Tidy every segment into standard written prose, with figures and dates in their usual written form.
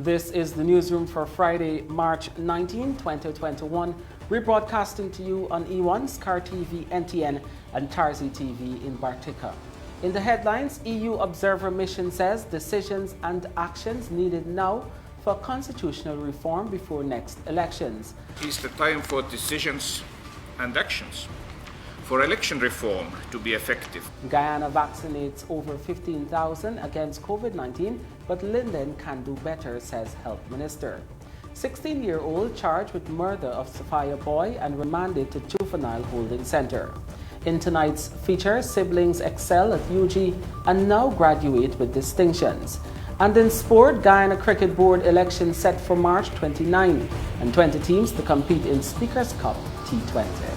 This is the newsroom for Friday, March 19, 2021. We're broadcasting to you on E1, Scar TV, NTN, and Tarzi TV in Bartica. In the headlines, EU Observer Mission says decisions and actions needed now for constitutional reform before next elections. It's the time for decisions and actions for election reform to be effective. Guyana vaccinates over 15,000 against COVID-19, but Linden can do better, says Health Minister. 16-year-old charged with murder of Sophia Boy and remanded to Juvenile Holding Center. In tonight's feature, siblings excel at UG and now graduate with distinctions. And in sport, Guyana Cricket Board election set for March 29 and 20 teams to compete in Speakers Cup T20.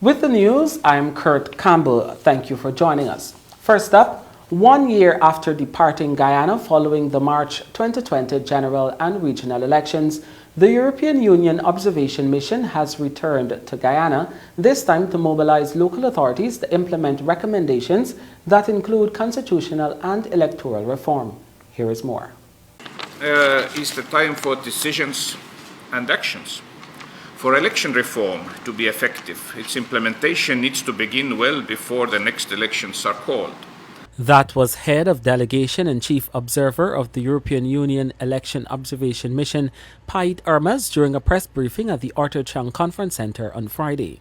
With the news, I'm Kurt Campbell. Thank you for joining us. First up, 1 year after departing Guyana following the March 2020 general and regional elections, the European Union Observation Mission has returned to Guyana, this time to mobilize local authorities to implement recommendations that include constitutional and electoral reform. Here is more. It's the time for decisions and actions for election reform to be effective. Its implementation needs to begin well before the next elections are called. That was head of delegation and chief observer of the European Union Election Observation Mission, PUT Guyanese, during a press briefing at the Arthur Chang Conference Center on Friday.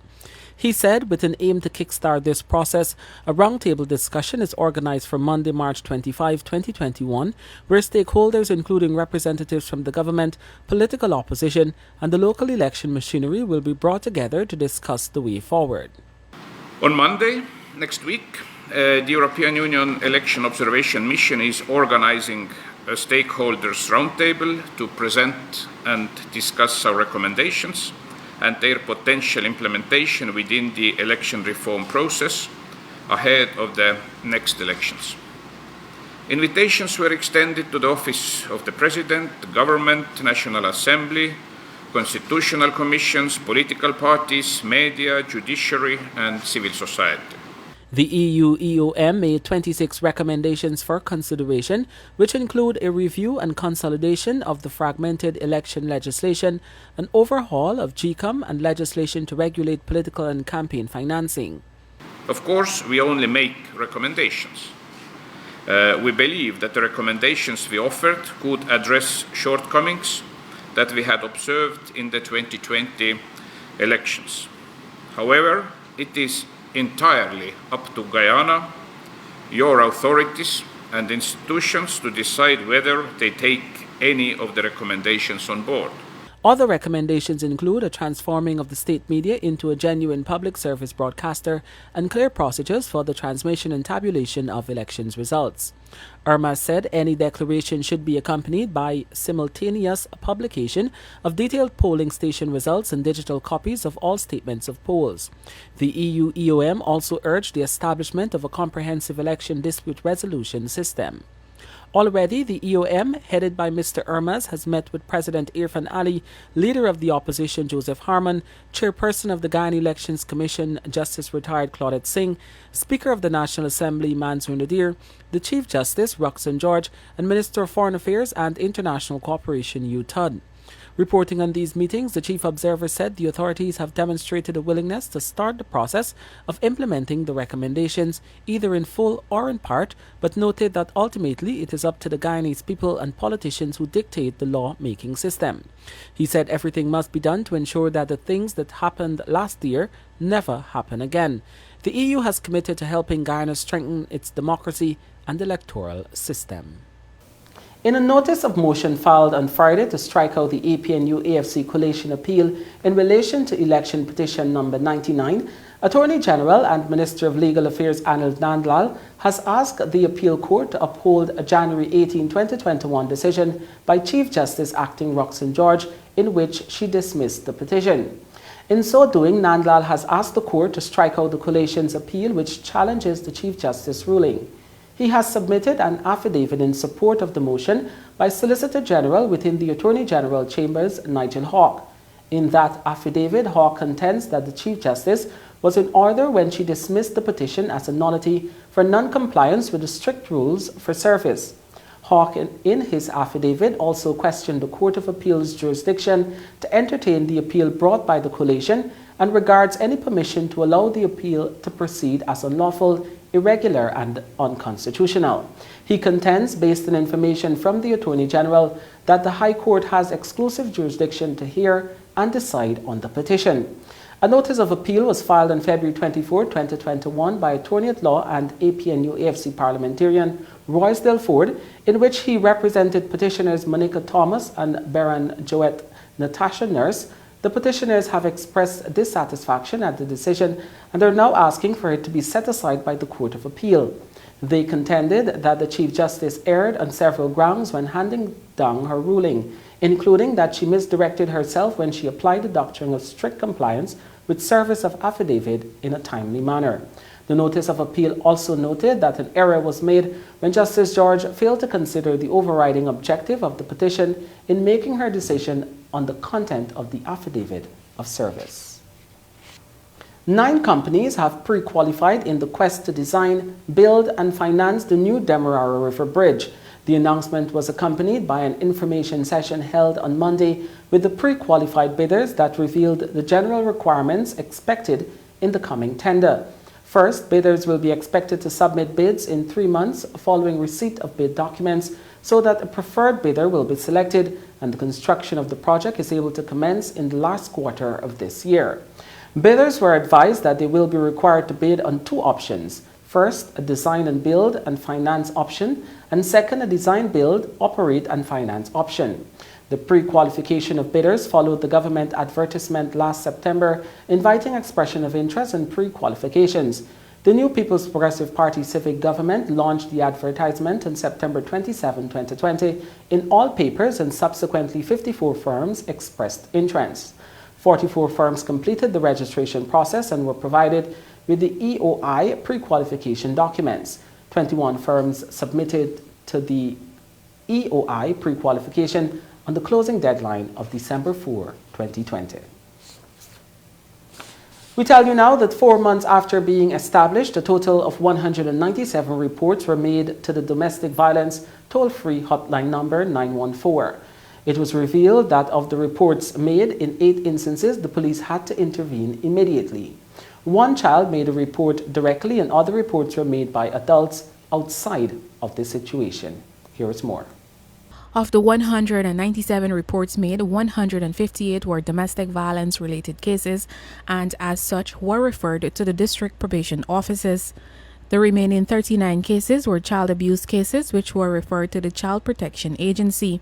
He said, with an aim to kickstart this process, a roundtable discussion is organized for Monday, March 25, 2021, where stakeholders, including representatives from the government, political opposition, and the local election machinery, will be brought together to discuss the way forward. On Monday, next week, the European Union Election Observation Mission is organizing a stakeholders roundtable to present and discuss our recommendations and their potential implementation within the election reform process ahead of the next elections. Invitations were extended to the Office of the President, the Government, National Assembly, constitutional commissions, political parties, media, judiciary, and civil society. The EU-EOM made 26 recommendations for consideration, which include a review and consolidation of the fragmented election legislation, an overhaul of GCOM, and legislation to regulate political and campaign financing. Of course, we only make recommendations. We believe that the recommendations we offered could address shortcomings that we had observed in the 2020 elections. However, it is entirely up to Guyana, your authorities and institutions to decide whether they take any of the recommendations on board. Other recommendations include a transforming of the state media into a genuine public service broadcaster and clear procedures for the transmission and tabulation of elections results. Irma said any declaration should be accompanied by simultaneous publication of detailed polling station results and digital copies of all statements of polls. The EU-EOM also urged the establishment of a comprehensive election dispute resolution system. Already, the EOM, headed by Mr. Irmas, has met with President Irfan Ali, leader of the opposition Joseph Harman, chairperson of the Guyana Elections Commission Justice Retired Claudette Singh, Speaker of the National Assembly Mansour Nadir, the Chief Justice Roxanne George, and Minister of Foreign Affairs and International Cooperation UTUD. Reporting on these meetings, the chief observer said the authorities have demonstrated a willingness to start the process of implementing the recommendations, either in full or in part, but noted that ultimately it is up to the Guyanese people and politicians who dictate the law-making system. He said everything must be done to ensure that the things that happened last year never happen again. The EU has committed to helping Guyana strengthen its democracy and electoral system. In a notice of motion filed on Friday to strike out the APNU-AFC coalition appeal in relation to election petition number 99, Attorney General and Minister of Legal Affairs Anil Nandlal has asked the appeal court to uphold a January 18, 2021 decision by Chief Justice Acting Roxanne George in which she dismissed the petition. In so doing, Nandlal has asked the court to strike out the coalition's appeal which challenges the Chief Justice ruling. He has submitted an affidavit in support of the motion by Solicitor General within the Attorney General Chambers, Nigel Hawke. In that affidavit, Hawke contends that the Chief Justice was in order when she dismissed the petition as a nullity for non-compliance with the strict rules for service. Hawke, in his affidavit, also questioned the Court of Appeal's jurisdiction to entertain the appeal brought by the coalition and regards any permission to allow the appeal to proceed as unlawful, irregular, and unconstitutional. He contends, based on information from the Attorney General, that the High Court has exclusive jurisdiction to hear and decide on the petition. A notice of appeal was filed on February 24, 2021 by Attorney-at-Law and APNU-AFC parliamentarian Roysdale Ford, in which he represented petitioners Monica Thomas and Baron Joette Natasha Nurse. The petitioners have expressed dissatisfaction at the decision and are now asking for it to be set aside by the Court of Appeal. They contended that the Chief Justice erred on several grounds when handing down her ruling, including that she misdirected herself when she applied the doctrine of strict compliance with service of affidavit in a timely manner. The notice of appeal also noted that an error was made when Justice George failed to consider the overriding objective of the petition in making her decision on the content of the affidavit of service. 9 companies have pre-qualified in the quest to design, build, and finance the new Demerara River Bridge. The announcement was accompanied by an information session held on Monday with the pre-qualified bidders that revealed the general requirements expected in the coming tender. First, bidders will be expected to submit bids in 3 months following receipt of bid documents so that a preferred bidder will be selected and the construction of the project is able to commence in the last quarter of this year. Bidders were advised that they will be required to bid on 2 options. First, a design and build and finance option, and second, a design, build, operate, and finance option. The pre-qualification of bidders followed the government advertisement last September inviting expression of interest in pre-qualifications. The new People's Progressive Party civic government launched the advertisement on September 27, 2020 in all papers, and subsequently 54 firms expressed interest. 44 firms completed the registration process and were provided with the EOI pre-qualification documents. 21 firms submitted to the EOI pre-qualification on the closing deadline of December 4, 2020. We tell you now that 4 months after being established, a total of 197 reports were made to the domestic violence toll-free hotline number 914. It was revealed that of the reports made, in 8 instances, the police had to intervene immediately. 1 child made a report directly and other reports were made by adults outside of this situation. Here is more. Of the 197 reports made, 158 were domestic violence related cases and as such were referred to the district probation offices. The remaining 39 cases were child abuse cases which were referred to the Child Protection Agency.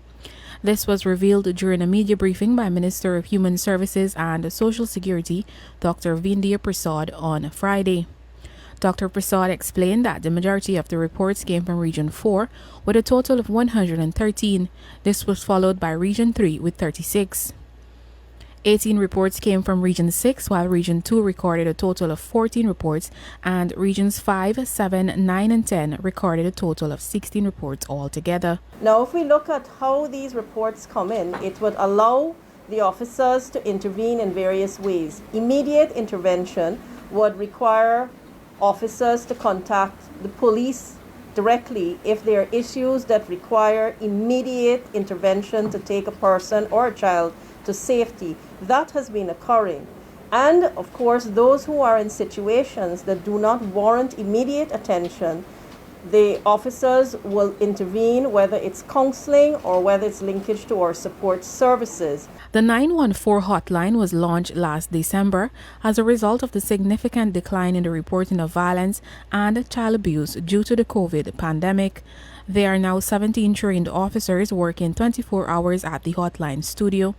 This was revealed during a media briefing by Minister of Human Services and Social Security, Dr. Vindia Prasad, on Friday. Dr. Prasad explained that the majority of the reports came from Region 4 with a total of 113. This was followed by Region 3 with 36. 18 reports came from Region 6, while Region 2 recorded a total of 14 reports, and Regions 5, 7, 9, and 10 recorded a total of 16 reports altogether. Now, if we look at how these reports come in, it would allow the officers to intervene in various ways. Immediate intervention would require officers to contact the police directly if there are issues that require immediate intervention to take a person or a child to safety. That has been occurring. And of course, those who are in situations that do not warrant immediate attention, the officers will intervene, whether it's counseling or whether it's linkage to our support services. The 914 hotline was launched last December as a result of the significant decline in the reporting of violence and child abuse due to the COVID pandemic. There are now 17 trained officers working 24 hours at the hotline studio.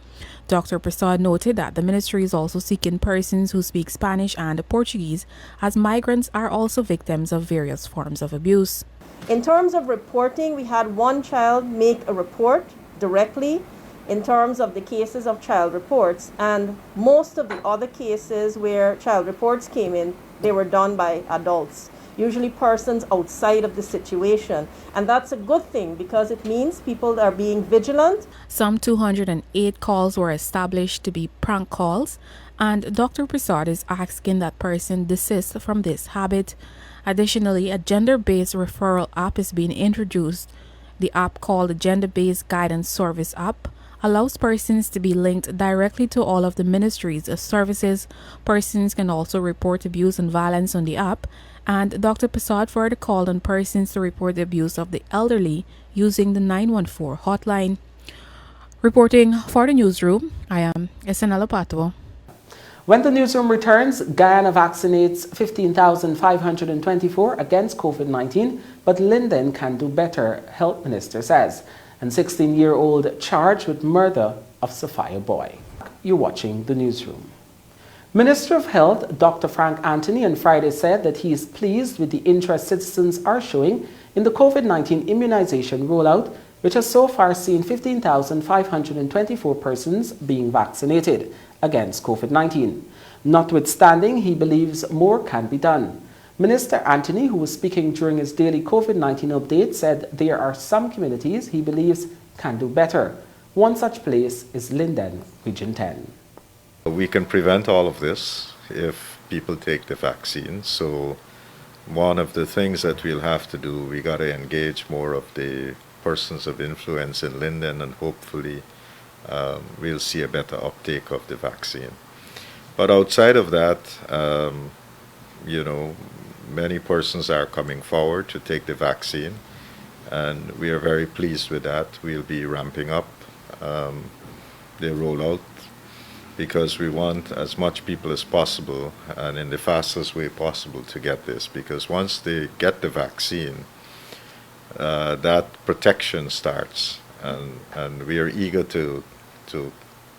Dr. Prasad noted that the ministry is also seeking persons who speak Spanish and Portuguese, as migrants are also victims of various forms of abuse. In terms of reporting, we had 1 child make a report directly in terms of the cases of child reports, and most of the other cases where child reports came in, they were done by adults, usually persons outside of the situation. And that's a good thing because it means people are being vigilant. Some 208 calls were established to be prank calls, and Dr. Prasad is asking that person desist from this habit. Additionally, a gender-based referral app is being introduced The app, called the Gender-Based Guidance Service app, allows persons to be linked directly to all of the ministries of services. Persons can also report abuse and violence on the app, and Dr. Prasad further called on persons to report the abuse of the elderly using the 914 hotline. Reporting for the newsroom, I am Esenela Pato. When the newsroom returns, Guyana vaccinates 15,524 against COVID-19, but Linden can do better, Health Minister says. And 16-year-old charged with murder of Sophia boy. You're watching the newsroom. Minister of Health, Dr. Frank Anthony, on Friday said that he is pleased with the interest citizens are showing in the COVID-19 immunization rollout, which has so far seen 15,524 persons being vaccinated against COVID-19. Notwithstanding, he believes more can be done. Minister Anthony, who was speaking during his daily COVID-19 update, said there are some communities he believes can do better. One such place is Linden, Region 10. We can prevent all of this if people take the vaccine. So one of the things that we'll have to do, we got to engage more of the persons of influence in Linden, and hopefully we'll see a better uptake of the vaccine. But outside of that, many persons are coming forward to take the vaccine, and we are very pleased with that. We'll be ramping up the rollout because we want as much people as possible and in the fastest way possible to get this, because once they get the vaccine, that protection starts, and we are eager to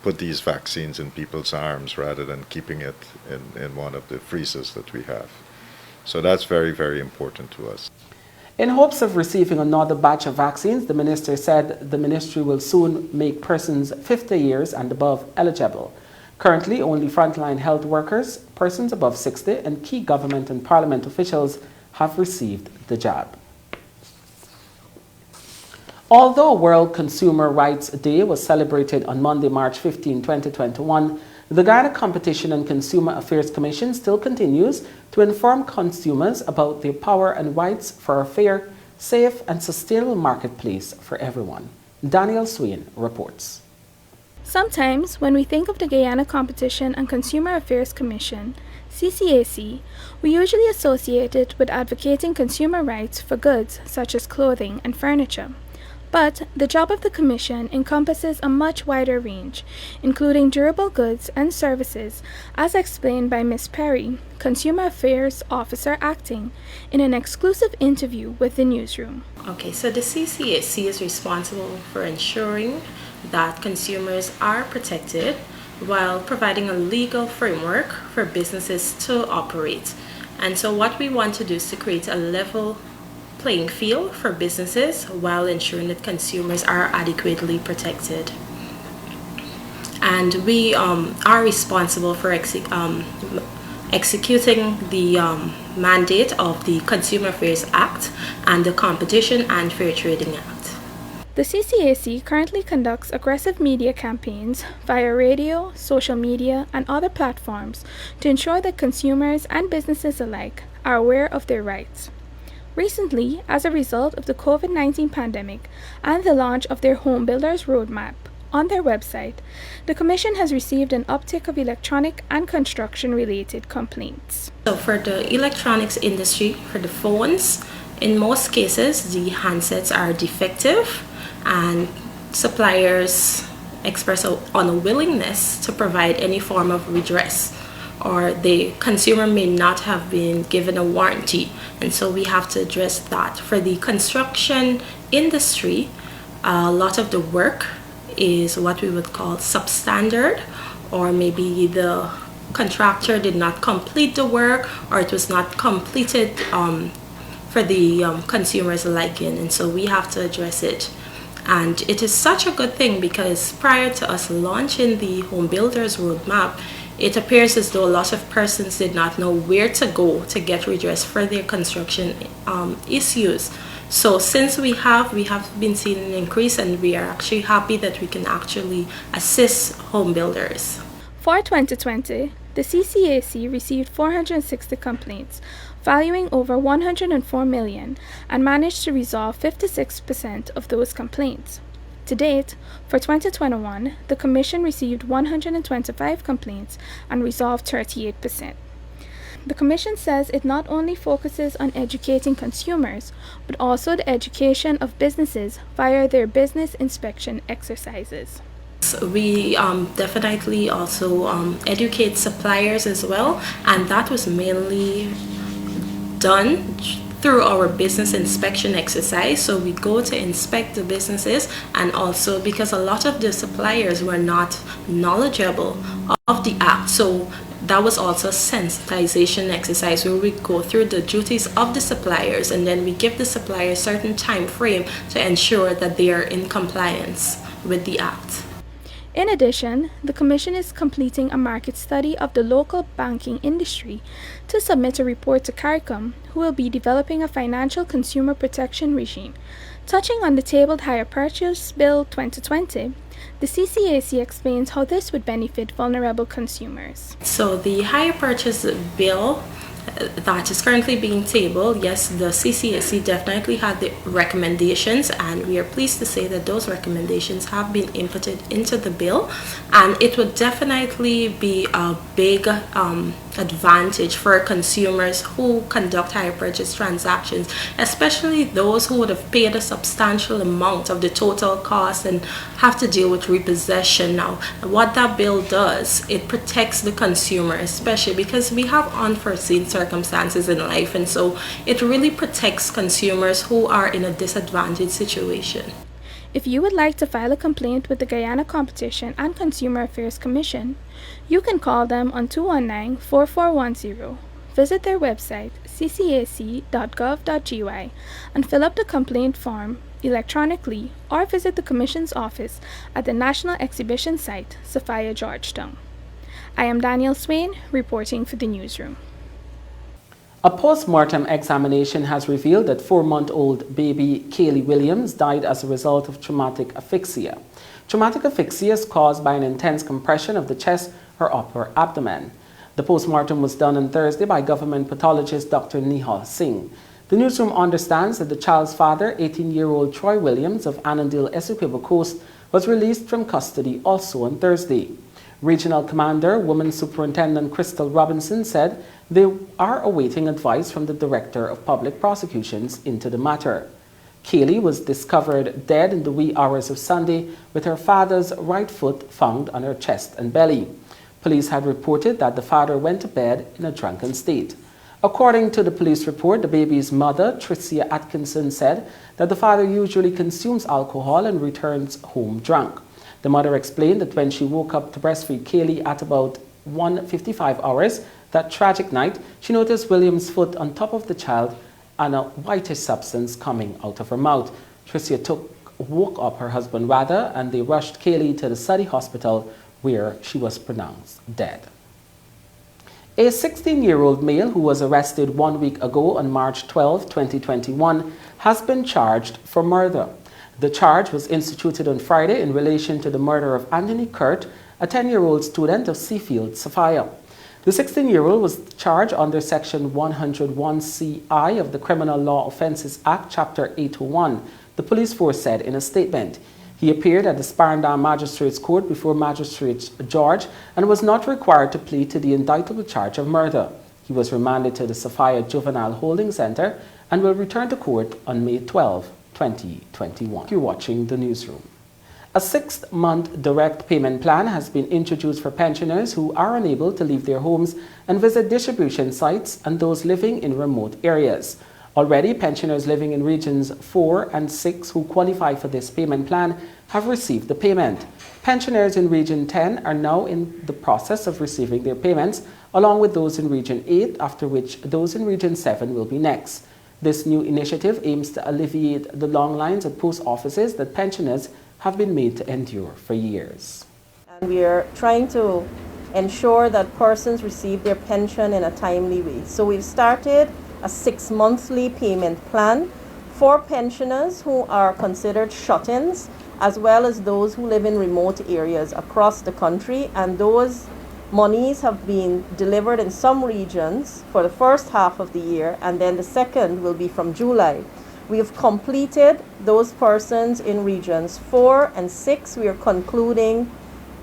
put these vaccines in people's arms rather than keeping it in one of the freezers that we have. So that's very, very important to us. In hopes of receiving another batch of vaccines, the minister said the ministry will soon make persons 50 years and above eligible. Currently, only frontline health workers, persons above 60, and key government and parliament officials have received the jab. Although World Consumer Rights Day was celebrated on Monday, March 15, 2021, the Guyana Competition and Consumer Affairs Commission still continues to inform consumers about their power and rights for a fair, safe, and sustainable marketplace for everyone. Daniel Swain reports. Sometimes, when we think of the Guyana Competition and Consumer Affairs Commission, CCAC, we usually associate it with advocating consumer rights for goods such as clothing and furniture. But the job of the Commission encompasses a much wider range, including durable goods and services, as explained by Ms. Perry, Consumer Affairs Officer Acting, in an exclusive interview with the newsroom. Okay, so the CCAC is responsible for ensuring that consumers are protected while providing a legal framework for businesses to operate. And so what we want to do is to create a level playing field for businesses while ensuring that consumers are adequately protected. And we are responsible for executing the mandate of the Consumer Affairs Act and the Competition and Fair Trading Act. The CCAC currently conducts aggressive media campaigns via radio, social media, and other platforms to ensure that consumers and businesses alike are aware of their rights. Recently, as a result of the COVID-19 pandemic and the launch of their Home Builders Roadmap on their website, the Commission has received an uptick of electronic and construction-related complaints. So for the electronics industry, for the phones, in most cases, the handsets are defective and suppliers express an unwillingness to provide any form of redress, or the consumer may not have been given a warranty, and so we have to address that. For the construction industry, a lot of the work is what we would call substandard, or maybe the contractor did not complete the work, or it was not completed for the consumer's liking, and so we have to address it. And it is such a good thing because prior to us launching the Home Builders Roadmap, it appears as though a lot of persons did not know where to go to get redress for their construction issues. So since we have been seeing an increase, and we are actually happy that we can actually assist home builders. For 2020, the CCAC received 460 complaints valuing over 104 million, and managed to resolve 56% of those complaints. To date, for 2021, the Commission received 125 complaints and resolved 38%. The Commission says it not only focuses on educating consumers, but also the education of businesses via their business inspection exercises. We definitely also educate suppliers as well, and that was mainly done through our business inspection exercise. So we go to inspect the businesses, and also because a lot of the suppliers were not knowledgeable of the act, so that was also a sensitization exercise where we go through the duties of the suppliers, and then we give the supplier a certain time frame to ensure that they are in compliance with the act. In addition, the Commission is completing a market study of the local banking industry to submit a report to CARICOM, who will be developing a financial consumer protection regime. Touching on the tabled Hire Purchase Bill 2020, the CCAC explains how this would benefit vulnerable consumers. So the Hire Purchase Bill that is currently being tabled, yes, the CCAC definitely had the recommendations, and we are pleased to say that those recommendations have been inputted into the bill, and it would definitely be a big advantage for consumers who conduct hire purchase transactions, especially those who would have paid a substantial amount of the total cost and have to deal with repossession now. What that bill does, it protects the consumer, especially because we have unforeseen circumstances in life, and so it really protects consumers who are in a disadvantaged situation. If you would like to file a complaint with the Guyana Competition and Consumer Affairs Commission, you can call them on 219-4410, visit their website ccac.gov.gy, and fill up the complaint form electronically, or visit the Commission's office at the National Exhibition Site, Sophia, Georgetown. I am Daniel Swain, reporting for the Newsroom. A post-mortem examination has revealed that 4-month-old baby Kaylee Williams died as a result of traumatic asphyxia. Traumatic asphyxia is caused by an intense compression of the chest or upper abdomen. The post-mortem was done on Thursday by government pathologist Dr. Nihal Singh. The Newsroom understands that the child's father, 18-year-old Troy Williams of Annandale, Essequibo Coast, was released from custody also on Thursday. Regional Commander, Woman Superintendent Crystal Robinson said they are awaiting advice from the Director of Public Prosecutions into the matter. Kaylee was discovered dead in the wee hours of Sunday with her father's right foot found on her chest and belly. Police had reported that the father went to bed in a drunken state. According to the police report, the baby's mother, Tricia Atkinson, said that the father usually consumes alcohol and returns home drunk. The mother explained that when she woke up to breastfeed Kaylee at about 1:55 hours that tragic night, she noticed Williams' foot on top of the child and a whitish substance coming out of her mouth. Tricia woke up her husband rather, and they rushed Kaylee to the Surrey Hospital where she was pronounced dead. A 16-year-old male who was arrested 1 week ago on March 12, 2021 has been charged for murder. The charge was instituted on Friday in relation to the murder of Anthony Kurt, a 10-year-old student of Seafield, Sophia. The 16-year-old was charged under Section 101CI of the Criminal Law Offences Act, Chapter 801, the police force said in a statement. He appeared at the Sparendam Magistrates Court before Magistrate George and was not required to plead to the indictable charge of murder. He was remanded to the Sophia Juvenile Holding Center and will return to court on May 12, 2021. You're watching the Newsroom. A 6-month direct payment plan has been introduced for pensioners who are unable to leave their homes and visit distribution sites and those living in remote areas. Already, pensioners living in regions 4 and 6 who qualify for this payment plan have received the payment. Pensioners in Region 10 are now in the process of receiving their payments, along with those in Region 8, after which those in Region 7 will be next. This new initiative aims to alleviate the long lines at post offices that pensioners have been made to endure for years. And we are trying to ensure that persons receive their pension in a timely way. So we've started a 6-monthly payment plan for pensioners who are considered shut-ins, as well as those who live in remote areas across the country, and those Monies have been delivered in some regions for the first half of the year, and then the second will be from July. We have completed those persons in regions 4 and 6. We are concluding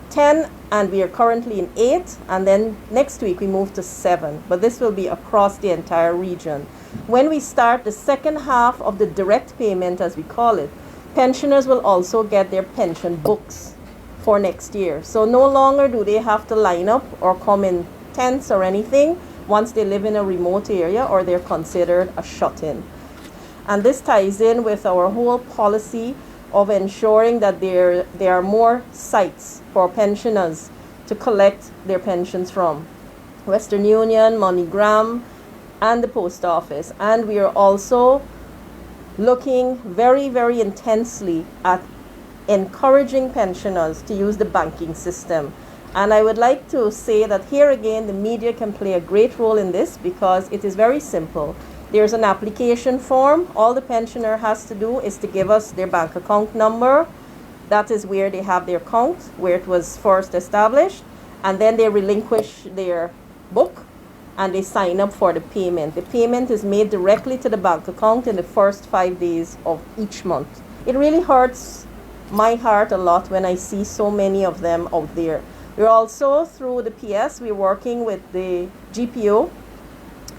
10, and we are currently in 8, and then next week we move to 7. But this will be across the entire region. When we start the second half of the direct payment, as we call it, pensioners will also get their pension books for next year. So no longer do they have to line up or come in tents or anything once they live in a remote area or they're considered a shut-in. And this ties in with our whole policy of ensuring that there are more sites for pensioners to collect their pensions from. Western Union, MoneyGram, and the post office. And we are also looking very, very intensely at encouraging pensioners to use the banking system. And I would like to say that here again, the media can play a great role in this because it is very simple. There's an application form. All the pensioner has to do is to give us their bank account number. That is where they have their account, where it was first established. And then they relinquish their book and they sign up for the payment. The payment is made directly to the bank account in the first 5 days of each month. It really hurts my heart a lot when I see so many of them out there. We're also, through the PS, we're working with the GPO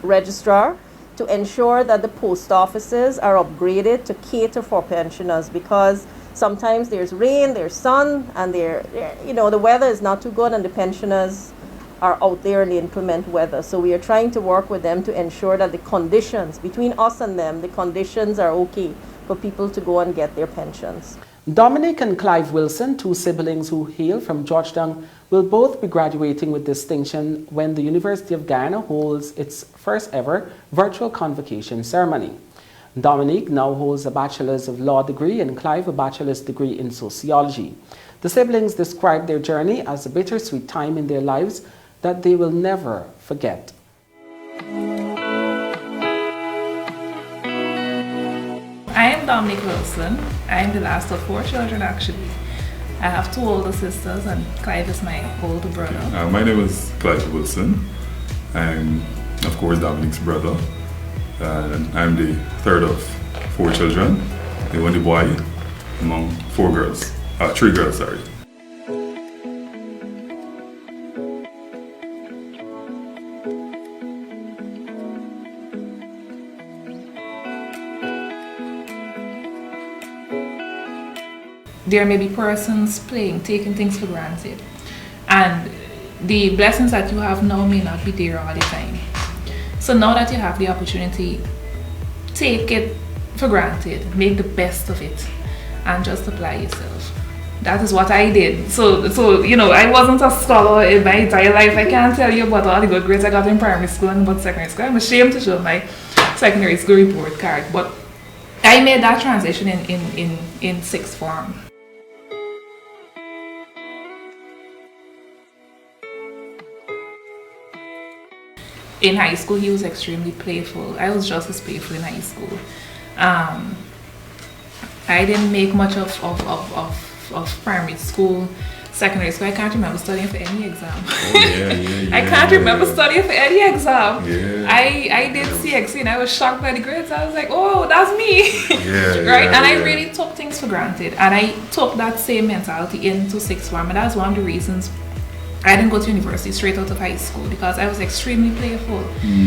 registrar to ensure that the post offices are upgraded to cater for pensioners, because sometimes there's rain, there's sun, and the weather is not too good, and the pensioners are out there in the inclement weather. So we are trying to work with them to ensure that the conditions, between us and them, the conditions are okay for people to go and get their pensions. Dominic and Clive Wilson, two siblings who hail from Georgetown, will both be graduating with distinction when the University of Guyana holds its first ever virtual convocation ceremony. Dominic now holds a Bachelor's of Law degree and Clive a Bachelor's degree in Sociology. The siblings describe their journey as a bittersweet time in their lives that they will never forget. I am Dominic Wilson. I am the last of 4 children, actually. I have 2 older sisters, and Clive is my older brother. My name is Clive Wilson. I'm, of course, Dominic's brother. And I'm the third of 4 children, the only boy among 3 girls, sorry. There may be persons taking things for granted, and the blessings that you have now may not be there all the time. So now that you have the opportunity, take it for granted, make the best of it, and just apply yourself. That is what I did. So I wasn't a scholar in my entire life. I can't tell you about all the good grades I got in primary school and about secondary school. I'm ashamed to show my secondary school report card, but I made that transition in sixth form. In high school, he was extremely playful. I was just as playful in high school. I didn't make much of primary school, secondary school. I can't remember studying for any exam. I can't remember studying for any exam. I did CXC and I was shocked by the grades. I was like, oh, that's me. And I really took things for granted. And I took that same mentality into sixth form. And that's one of the reasons I didn't go to university straight out of high school, because I was extremely playful.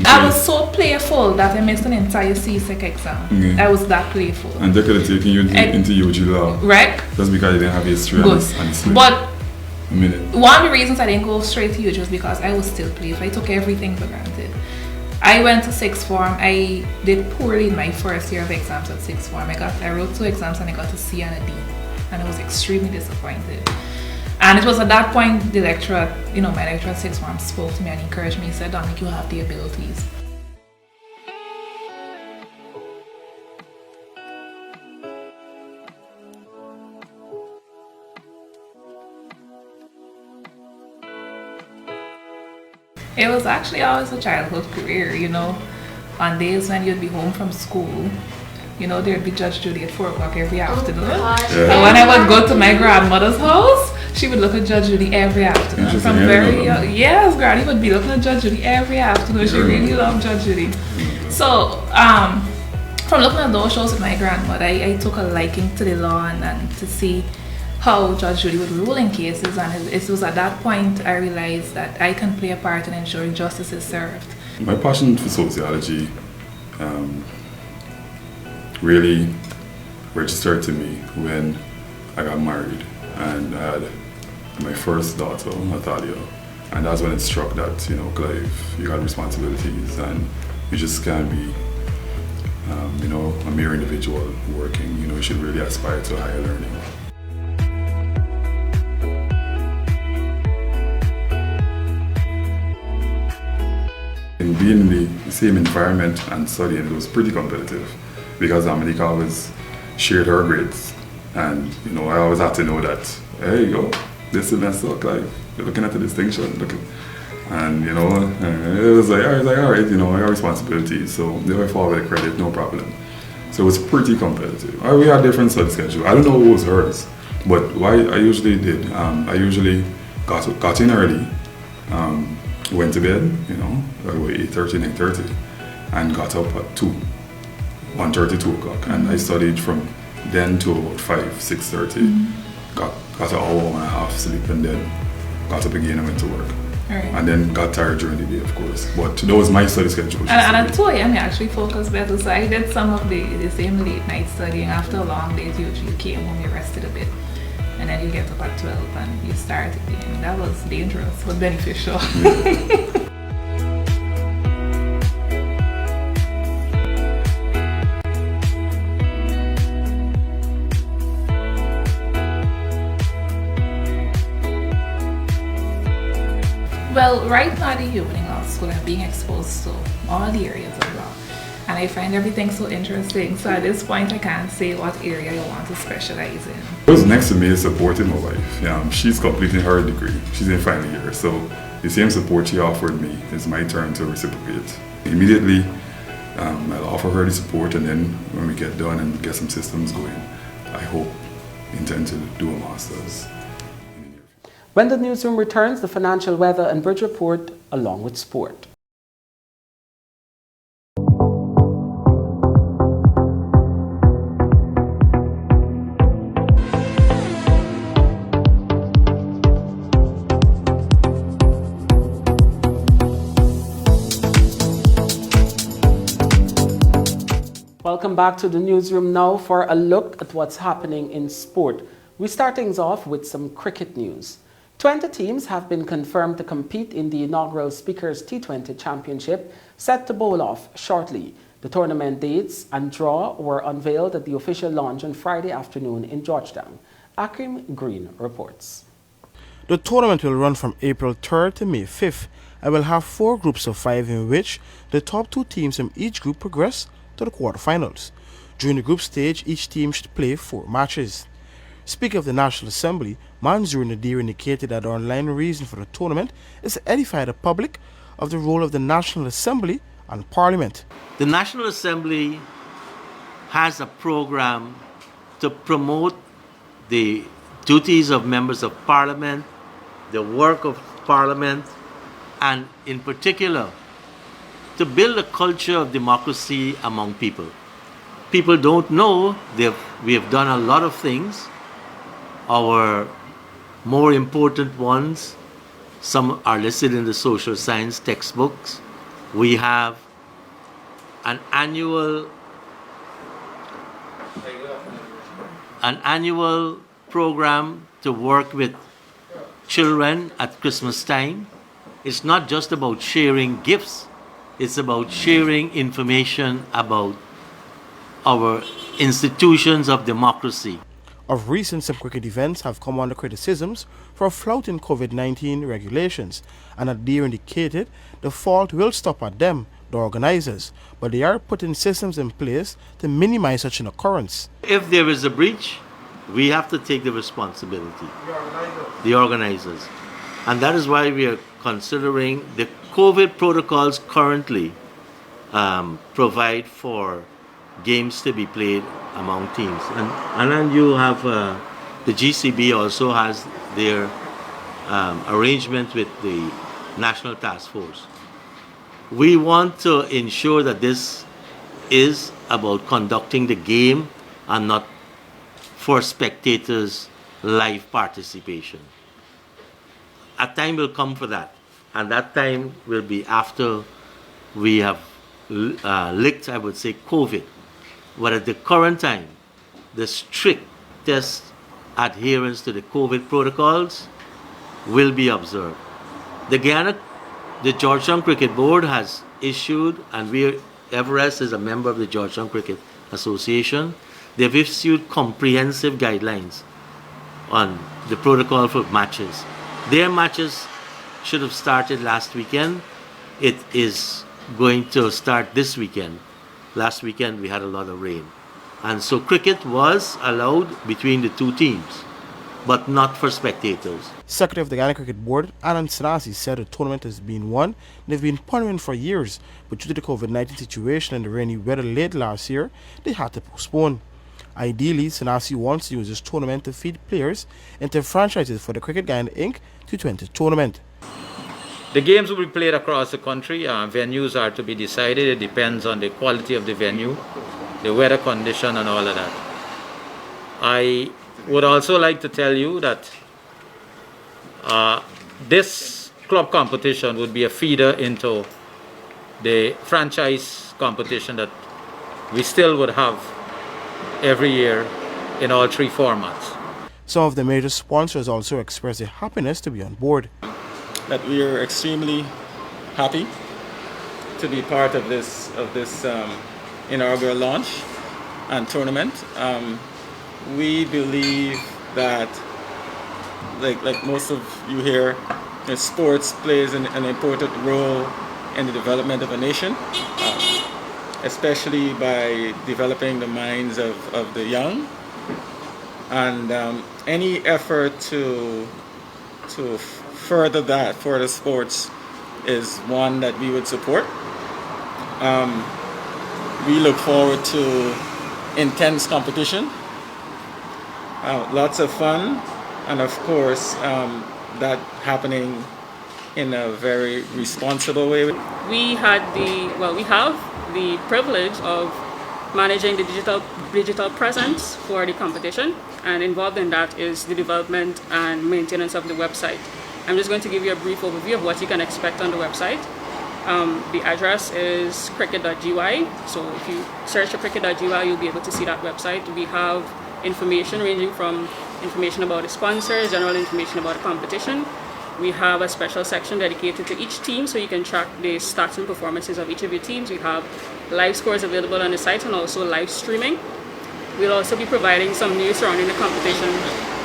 I was so playful that I missed an entire CSEC exam. I was that playful. And they could have taken you into UG law. Right. Just because you didn't have history and sleep. But one of the reasons I didn't go straight to UG was because I was still playful. I took everything for granted. I went to sixth form. I did poorly in my first year of exams at sixth form. I wrote 2 exams and I got a C and a D. And I was extremely disappointed. And it was at that point the lecturer, my lecturer at sixth form spoke to me and encouraged me. He said, Dominic, you have the abilities. It was actually always a childhood career, on days when you'd be home from school. There'd be Judge Judy at 4 o'clock every afternoon. And when I would go to my grandmother's house, she would look at Judge Judy every afternoon. Interesting. From very young. Yes, Granny would be looking at Judge Judy every afternoon. She really loved Judge Judy. So, from looking at those shows with my grandmother, I took a liking to the law and to see how Judge Judy would rule in cases, and it was at that point I realized that I can play a part in ensuring justice is served. My passion for sociology really registered to me when I got married and I had my first daughter, Natalia, and that's when it struck that, you know, Clive, you got responsibilities and you just can't be you know, a mere individual working. You know, you should really aspire to higher learning. And being in the same environment and studying, it was pretty competitive because Dominica always shared her grades, and you know, I always had to know that, hey, yo, this semester, Clive, you're looking at the distinction, and you know, it was like, all right, you know, I got responsibilities, so if I fall with the credit, no problem. So it was pretty competitive. We had different study schedule. I don't know what was hers, but what I usually did, I usually got in early, went to bed, you know, at 8:30, 9:30, and got up at 1:30, 2 o'clock, and I studied from then to about 5, 6:30. Got an hour and a half sleep, and then got up again and went to work. Right. And then got tired during the day, of course. But that was my study schedule. And at 2 a.m. I actually focused better, so I did some of the same late night studying. After a long day, you usually came home, you rested a bit, and then you get up at 12 and you start again. That was dangerous but beneficial. Well, right now at the Evening Law School, I'm being exposed to all the areas of law, and I find everything so interesting. So at this point, I can't say what area I want to specialize in. Who's next to me is supporting my wife. She's completing her degree. She's in final year, so the same support she offered me, it's my turn to reciprocate. Immediately, I'll offer her the support, and then when we get done and get some systems going, I hope, intend to do a master's. When the newsroom returns, the financial weather and bridge report along with sport. Welcome back to the newsroom now for a look at what's happening in sport. We start things off with some cricket news. 20 teams have been confirmed to compete in the inaugural Speakers T20 Championship, set to bowl off shortly. The tournament dates and draw were unveiled at the official launch on Friday afternoon in Georgetown. Akrim Green reports. The tournament will run from April 3rd to May 5th and will have 4 groups of 5 in which the top 2 teams from each group progress to the quarterfinals. During the group stage, each team should play 4 matches. Speaker of the National Assembly, Mansour Nadir, indicated that the online reason for the tournament is to edify the public of the role of the National Assembly and Parliament. The National Assembly has a program to promote the duties of members of Parliament, the work of Parliament, and in particular, to build a culture of democracy among people. People don't know we have done a lot of things. Our more important ones, some are listed in the social science textbooks. We have an annual program to work with children at Christmas time. It's not just about sharing gifts, it's about sharing information about our institutions of democracy. Of recent, some cricket events have come under criticisms for flouting COVID-19 regulations, and Nadir indicated the fault will stop at them, the organizers, but they are putting systems in place to minimize such an occurrence. If there is a breach, we have to take the responsibility, the organizers. And that is why we are considering the COVID protocols currently provide for games to be played among teams. And then you have The GCB also has their arrangement with the National Task Force. We want to ensure that this is about conducting the game and not for spectators' live participation. A time will come for that, and that time will be after we have licked, I would say, COVID. But at the current time, the strictest adherence to the COVID protocols will be observed. The Georgetown Cricket Board has issued, and Everest is a member of the Georgetown Cricket Association, they've issued comprehensive guidelines on the protocol for matches. Their matches should have started last weekend. It is going to start this weekend. Last weekend we had a lot of rain. And so cricket was allowed between the two teams, but not for spectators. Secretary of the Guyana Cricket Board, Anand Sanasi, said the tournament has been won. They've been pondering for years, but due to the COVID-19 situation and the rainy weather late last year, they had to postpone. Ideally, Sanasi wants to use this tournament to feed players into franchises for the Cricket Guyana Inc. T20 tournament. The games will be played across the country. Venues are to be decided. It depends on the quality of the venue, the weather condition, and all of that. I would also like to tell you that this club competition would be a feeder into the franchise competition that we still would have every year in all three formats. Some of the major sponsors also expressed their happiness to be on board. That we are extremely happy to be part of this inaugural launch and tournament. We believe that, like most of you here, sports plays an important role in the development of a nation, especially by developing the minds of the young. And any effort to further that for the sports is one that we would support. We look forward to intense competition, lots of fun, and of course that happening in a very responsible way. We have the privilege of managing the digital presence for the competition, and involved in that is the development and maintenance of the website. I'm just going to give you a brief overview of what you can expect on the website. The address is cricket.gy, so if you search for cricket.gy, you'll be able to see that website. We have information ranging from information about the sponsors, general information about the competition. We have a special section dedicated to each team, so you can track the stats and performances of each of your teams. We have live scores available on the site and also live streaming. We'll also be providing some news surrounding the competition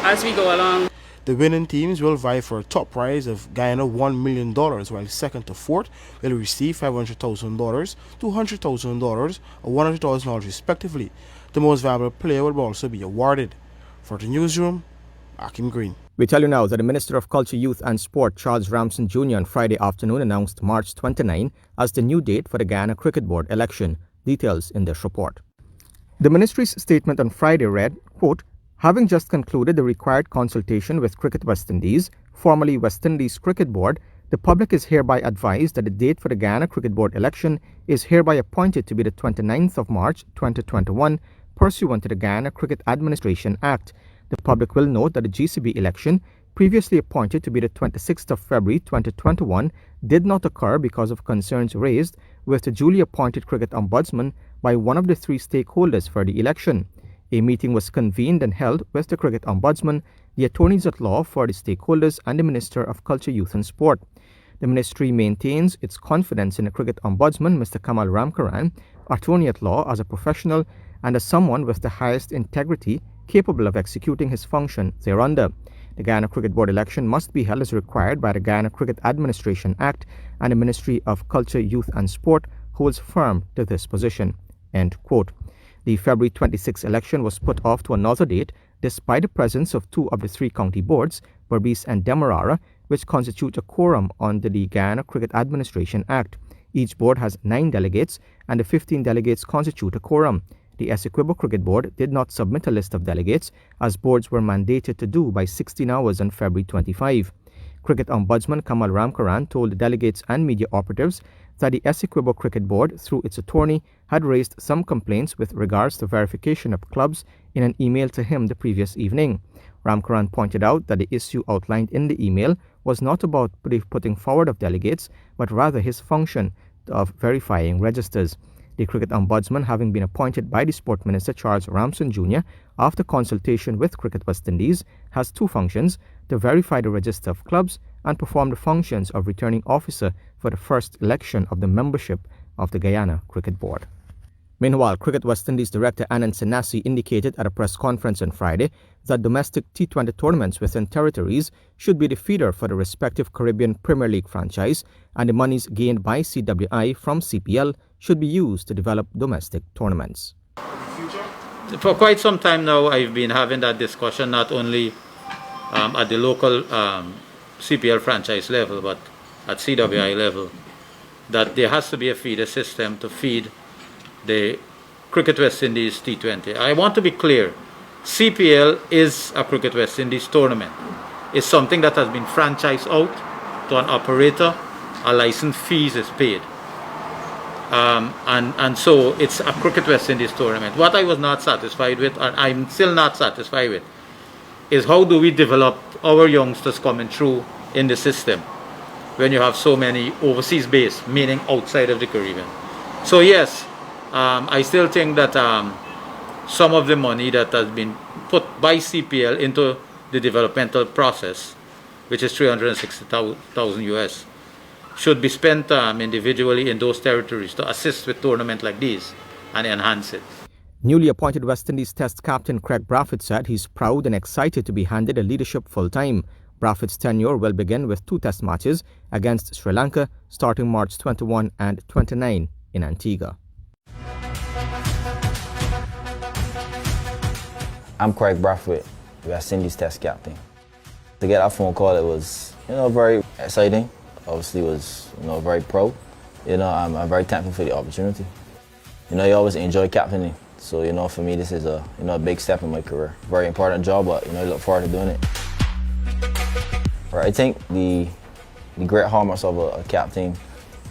as we go along. The winning teams will vie for a top prize of Guyana $1 million, while second to fourth will receive $500,000, $200,000, or $100,000 respectively. The most valuable player will also be awarded. For the newsroom, Akim Green. We tell you now that the Minister of Culture, Youth and Sport, Charles Ramson Jr., on Friday afternoon announced March 29 as the new date for the Guyana Cricket Board election. Details in this report. The ministry's statement on Friday read, quote, "Having just concluded the required consultation with Cricket West Indies, formerly West Indies Cricket Board, the public is hereby advised that the date for the Guyana Cricket Board election is hereby appointed to be the 29th of March 2021, pursuant to the Guyana Cricket Administration Act. The public will note that the GCB election, previously appointed to be the 26th of February 2021, did not occur because of concerns raised with the duly appointed Cricket Ombudsman by one of the three stakeholders for the election. A meeting was convened and held with the Cricket Ombudsman, the attorneys at law for the stakeholders, and the Minister of Culture, Youth and Sport. The ministry maintains its confidence in the Cricket Ombudsman, Mr. Kamal Ramkaran, attorney at law, as a professional and as someone with the highest integrity capable of executing his function thereunder. The Guyana Cricket Board election must be held as required by the Guyana Cricket Administration Act, and the Ministry of Culture, Youth and Sport holds firm to this position." End quote. The February 26 election was put off to another date despite the presence of two of the three county boards, Berbice and Demerara, which constitute a quorum under the Guyana Cricket Administration Act. Each board has 9 delegates, and the 15 delegates constitute a quorum. The Essequibo Cricket Board did not submit a list of delegates, as boards were mandated to do by 16 hours on February 25. Cricket Ombudsman Kamal Ramkaran told the delegates and media operatives that the Essequibo Cricket Board, through its attorney, had raised some complaints with regards to verification of clubs in an email to him the previous evening. Ramkaran pointed out that the issue outlined in the email was not about the putting forward of delegates, but rather his function of verifying registers. The Cricket Ombudsman, having been appointed by the Sport Minister Charles Ramson Jr. after consultation with Cricket West Indies, has two functions: to verify the register of clubs and perform the functions of returning officer for the first election of the membership of the Guyana Cricket Board. Meanwhile, Cricket West Indies director Anand Senasi indicated at a press conference on Friday that domestic T20 tournaments within territories should be the feeder for the respective Caribbean Premier League franchise, and the monies gained by CWI from CPL should be used to develop domestic tournaments. For quite some time now, I've been having that discussion not only at the local CPL franchise level, but at CWI level, that there has to be a feeder system to feed the Cricket West Indies T20. I want to be clear, CPL is a Cricket West Indies tournament. It's something that has been franchised out to an operator, a license fees is paid. And so it's a Cricket West Indies tournament. What I was not satisfied with, and I'm still not satisfied with, is how do we develop our youngsters coming through in the system when you have so many overseas based, meaning outside of the Caribbean. So yes, I still think that some of the money that has been put by CPL into the developmental process, which is $360,000 US, should be spent individually in those territories to assist with tournaments like these and enhance it. Newly appointed West Indies Test captain Craig Braffett said he's proud and excited to be handed the leadership full-time. Braffett's tenure will begin with 2 test matches against Sri Lanka starting March 21 and 29 in Antigua. I'm Craig Braffett, West Indies Test captain. To get that phone call, it was, very exciting. Obviously, it was, very proud. I'm very thankful for the opportunity. You always enjoy captaining. So, for me, this is a, a big step in my career. Very important job, but, I look forward to doing it. Right, I think the great hallmarks of a captain,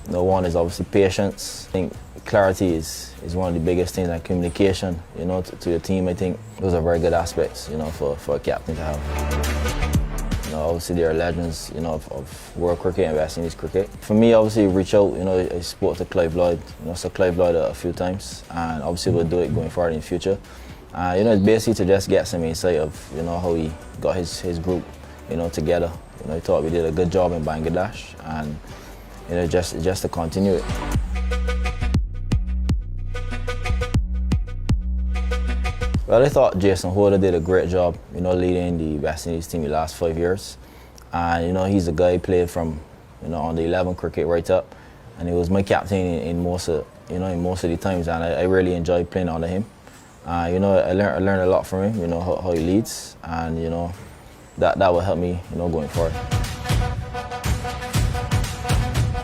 one is obviously patience. I think clarity is one of the biggest things, and communication, to your team. I think those are very good aspects, for a captain to have. Obviously there are legends, of world cricket and West Indies cricket. For me, obviously, reach out, I spoke to Clive Lloyd, so Clive Lloyd a few times, and obviously we'll do it going forward in the future. It's basically to just get some insight of, how he got his group, together. I thought we did a good job in Bangladesh, and, just to continue it. Well, I thought Jason Holder did a great job, leading the West Indies team the last 5 years. And, he's a guy who played from, on the 11 cricket right up. And he was my captain in most of the times, and I really enjoyed playing under him. I learned a lot from him, how he leads, and, that will help me, going forward.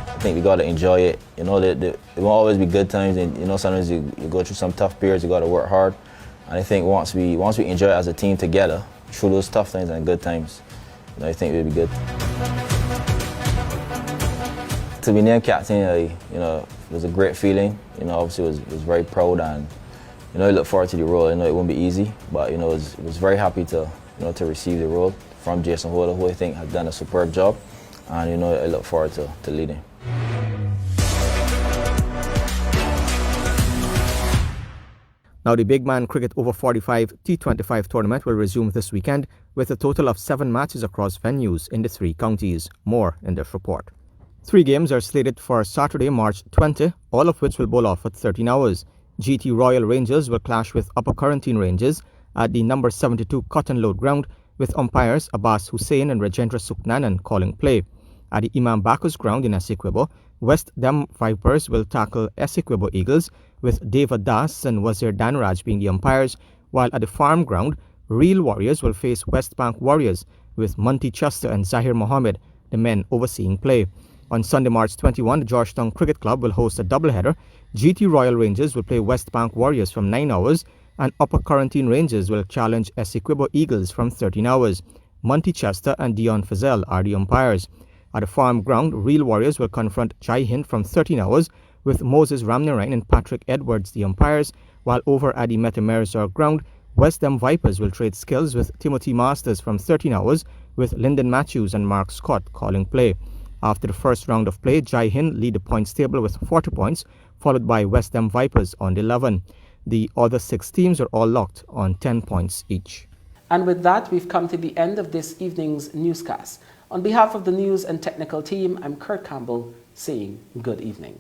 I think we got to enjoy it. There won't always be good times, and, sometimes you go through some tough periods, you got to work hard. And I think once we enjoy it as a team together, through those tough times and good times, I think it'll be good. To be named captain, it was a great feeling. Obviously was very proud, and I look forward to the role. It won't be easy, but was very happy to receive the role from Jason Holder, who I think has done a superb job, and I look forward to leading. Now, the Big Man Cricket Over 45 T25 tournament will resume this weekend with a total of 7 matches across venues in the 3 counties. More in this report. 3 games are slated for Saturday, March 20, all of which will bowl off at 13 hours. GT Royal Rangers will clash with Upper Quarantine Rangers at the number 72 Cotton Load Ground, with umpires Abbas Hussain and Rajendra Suknanan calling play. At the Imam Bacchus Ground in Essequibo, West Dem Vipers will tackle Essequibo Eagles, with Deva Das and Wazir Danraj being the umpires, while at the Farm Ground, Real Warriors will face West Bank Warriors, with Monty Chester and Zahir Mohammed, the men, overseeing play. On Sunday, March 21, the Georgetown Cricket Club will host a doubleheader. GT Royal Rangers will play West Bank Warriors from 9 hours, and Upper Quarantine Rangers will challenge Essequibo Eagles from 13 hours. Monty Chester and Dion Fazell are the umpires. At the farm ground, Real Warriors will confront Jai Hind from 13 hours, with Moses Ramnarine and Patrick Edwards the umpires, while over at the Metamerisor ground, West Ham Vipers will trade skills with Timothy Masters from 13 hours, with Lyndon Matthews and Mark Scott calling play. After the first round of play, Jai Hind lead the points table with 40 points, followed by West Ham Vipers on 11. The other 6 teams are all locked on 10 points each. And with that, we've come to the end of this evening's newscast. On behalf of the news and technical team, I'm Kurt Campbell saying good evening.